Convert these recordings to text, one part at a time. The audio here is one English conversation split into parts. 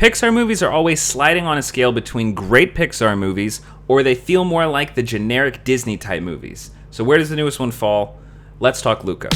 Pixar movies are always sliding on a scale between great Pixar movies or they feel more like the generic Disney type movies. So where does the newest one fall? Let's talk Luca.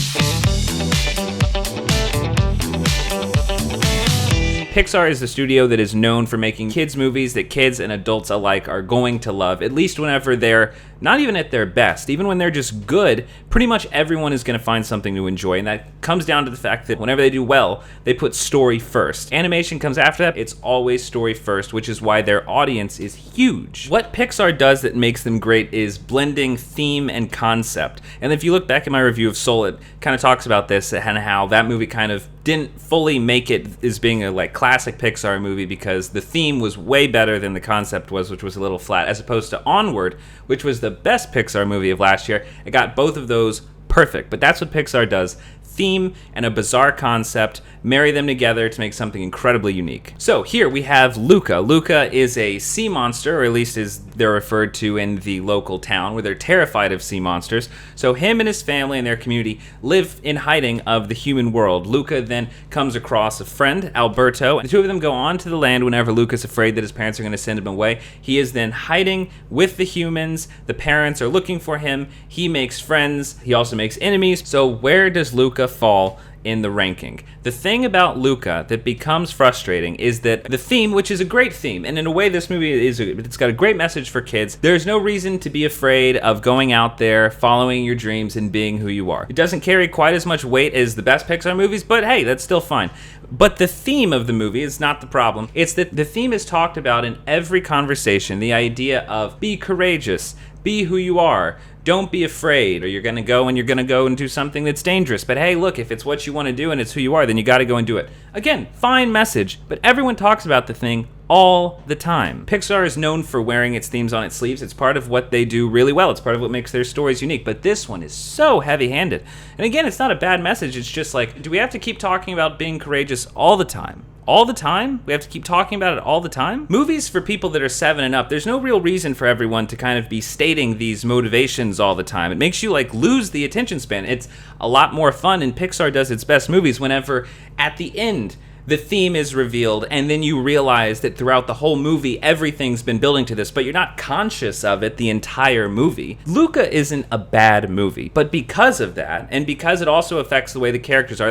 Pixar is the studio that is known for making kids movies that kids and adults alike are going to love, at least whenever they're not even at their best. Even when they're just good, pretty much everyone is going to find something to enjoy, and that comes down to the fact that whenever they do well, they put story first. Animation comes after that, it's always story first, which is why their audience is huge. What Pixar does that makes them great is blending theme and concept. And if you look back at my review of Soul, it kind of talks about this and how that movie kind of didn't fully make it as being a classic Pixar movie because the theme was way better than the concept was, which was a little flat, as opposed to Onward, which was the best Pixar movie of last year. It got both of those perfect, but that's what Pixar does. Theme and a bizarre concept, marry them together to make something incredibly unique. So here we have Luca. Luca is a sea monster, or at least as they're referred to in the local town, where they're terrified of sea monsters. So him and his family and their community live in hiding of the human world. Luca then comes across a friend, Alberto, and the two of them go onto the land whenever Luca's afraid that his parents are going to send him away. He is then hiding with the humans. The parents are looking for him. He makes friends. He also makes enemies. So where does Luca fall in the ranking? The thing about Luca that becomes frustrating is that the theme, which is a great theme, and in a way this movie it's got a great message for kids. There's no reason to be afraid of going out there, following your dreams, and being who you are. It doesn't carry quite as much weight as the best Pixar movies, but hey, that's still fine. But the theme of the movie is not the problem. It's that the theme is talked about in every conversation. The idea of be courageous, be who you are, don't be afraid, or you're going to go and do something that's dangerous. But hey, look, if it's what you want to do and it's who you are, then you got to go and do it. Again, fine message, but everyone talks about the thing all the time. Pixar is known for wearing its themes on its sleeves. It's part of what they do really well. It's part of what makes their stories unique. But this one is so heavy-handed. And again, it's not a bad message. It's just like, do we have to keep talking about being courageous all the time? All the time? We have to keep talking about it all the time? Movies for people that are 7 and up, there's no real reason for everyone to kind of be stating these motivations all the time. It makes you lose the attention span. It's a lot more fun, and Pixar does its best movies whenever at the end the theme is revealed, and then you realize that throughout the whole movie, everything's been building to this, but you're not conscious of it the entire movie. Luca isn't a bad movie, but because of that, and because it also affects the way the characters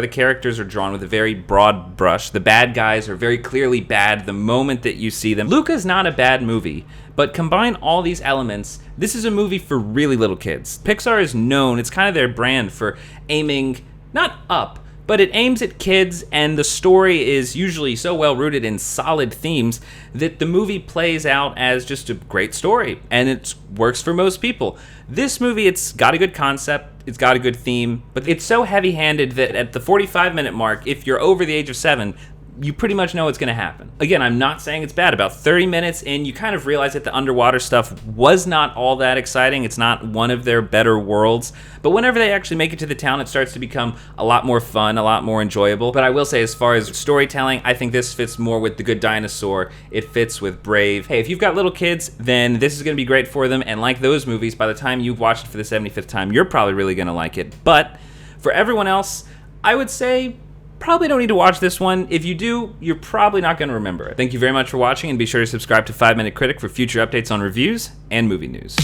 are drawn with a very broad brush. The bad guys are very clearly bad the moment that you see them. Luca's not a bad movie, but combine all these elements, this is a movie for really little kids. Pixar is known, it's kind of their brand for aiming, not up, but it aims at kids, and the story is usually so well rooted in solid themes that the movie plays out as just a great story, and it works for most people. This movie, it's got a good concept, it's got a good theme, but it's so heavy-handed that at the 45-minute mark, if you're over the age of 7, you pretty much know what's going to happen. Again, I'm not saying it's bad. About 30 minutes in, you kind of realize that the underwater stuff was not all that exciting. It's not one of their better worlds. But whenever they actually make it to the town, it starts to become a lot more fun, a lot more enjoyable. But I will say, as far as storytelling, I think this fits more with The Good Dinosaur. It fits with Brave. Hey, if you've got little kids, then this is going to be great for them. And like those movies, by the time you've watched it for the 75th time, you're probably really going to like it. But for everyone else, I would say probably don't need to watch this one. If you do, you're probably not going to remember it. Thank you very much for watching, and be sure to subscribe to 5 Minute Critic for future updates on reviews and movie news.